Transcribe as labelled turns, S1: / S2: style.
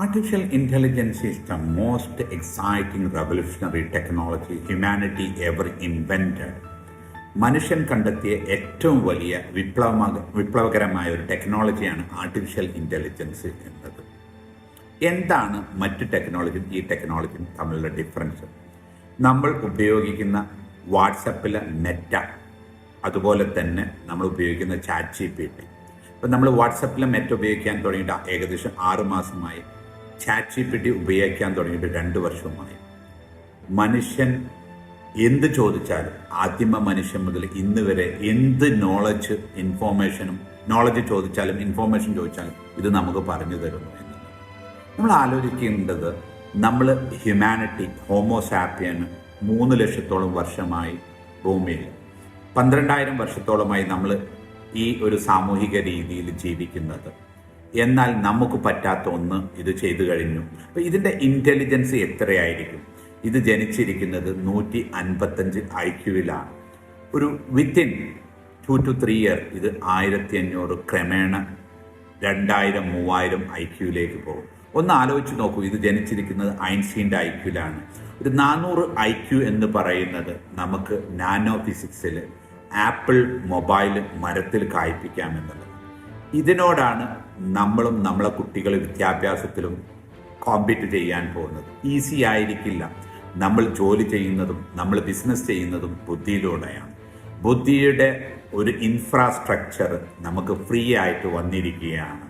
S1: Artificial intelligence is the most exciting revolutionary technology humanity ever invented. മനുഷ്യൻ കണ്ടെത്തിയ ഏറ്റവും വലിയ വിപ്ലവകരമായ ഒരു ടെക്നോളജിയാണ് ആർട്ടിഫിഷ്യൽ ഇൻ്റലിജൻസ് എന്നത്. എന്താണ് മറ്റ് ടെക്നോളജിയും ഈ ടെക്നോളജിയും തമ്മിലുള്ള ഡിഫറൻസ്? നമ്മൾ ഉപയോഗിക്കുന്ന വാട്സപ്പിലെ മെറ്റ, അതുപോലെ തന്നെ നമ്മൾ ഉപയോഗിക്കുന്ന ChatGPT. ഇപ്പം നമ്മൾ വാട്സപ്പിലെ മെറ്റ ഉപയോഗിക്കാൻ തുടങ്ങിയിട്ട് ഏകദേശം 6 മാസമായി. ChatGPT ഉപയോഗിക്കാൻ തുടങ്ങിയിട്ട് 2 വർഷമായി. മനുഷ്യൻ എന്ത് ചോദിച്ചാലും, ആദിമ മനുഷ്യൻ മുതൽ ഇന്ന് വരെ എന്ത് നോളജ് ചോദിച്ചാലും ഇൻഫോർമേഷൻ ചോദിച്ചാലും ഇത് നമുക്ക് പറഞ്ഞു തരുന്നു എന്നത്. നമ്മൾ ആലോചിക്കേണ്ടത്, നമ്മൾ ഹ്യൂമാനിറ്റി ഹോമോസാപ്പിയൻ 3 ലക്ഷത്തോളം വർഷമായി ഭൂമിയിൽ, 12,000 വർഷത്തോളമായി നമ്മൾ ഈ ഒരു സാമൂഹിക രീതിയിൽ ജീവിക്കുന്നത്. എന്നാൽ നമുക്ക് പറ്റാത്ത ഒന്ന് ഇത് ചെയ്തു കഴിഞ്ഞു. അപ്പോൾ ഇതിൻ്റെ ഇൻ്റലിജൻസ് എത്രയായിരിക്കും? ഇത് ജനിച്ചിരിക്കുന്നത് 155 IQ-ലാണ്. ഒരു വിത്തിൻ 2 to 3 years ഇത് 1500 ക്രമേണ 2000, 3000 IQ-ലേക്ക് പോകും. ഒന്ന് ആലോചിച്ച് നോക്കൂ, ഇത് ജനിച്ചിരിക്കുന്നത് ഐൻസ്റ്റീൻ്റെ IQ-ലാണ്. ഒരു 400 IQ എന്ന് പറയുന്നത് നമുക്ക് നാനോ ഫിസിക്സിൽ ആപ്പിൾ മൊബൈൽ മരത്തിൽ കായ്പിക്കാമെന്നുള്ളത്. ഇതിനോടാണ് നമ്മളും നമ്മളെ കുട്ടികൾ വിദ്യാഭ്യാസത്തിലും കോമ്പീറ്റ് ചെയ്യാൻ പോകുന്നത്. ഈസി ആയിരിക്കില്ല. നമ്മൾ ജോലി ചെയ്യുന്നതും നമ്മൾ ബിസിനസ് ചെയ്യുന്നതും ബുദ്ധിയിലൂടെയാണ്. ബുദ്ധിയുടെ ഒരു ഇൻഫ്രാസ്ട്രക്ചർ നമുക്ക് ഫ്രീ ആയിട്ട് വന്നിരിക്കുകയാണ്.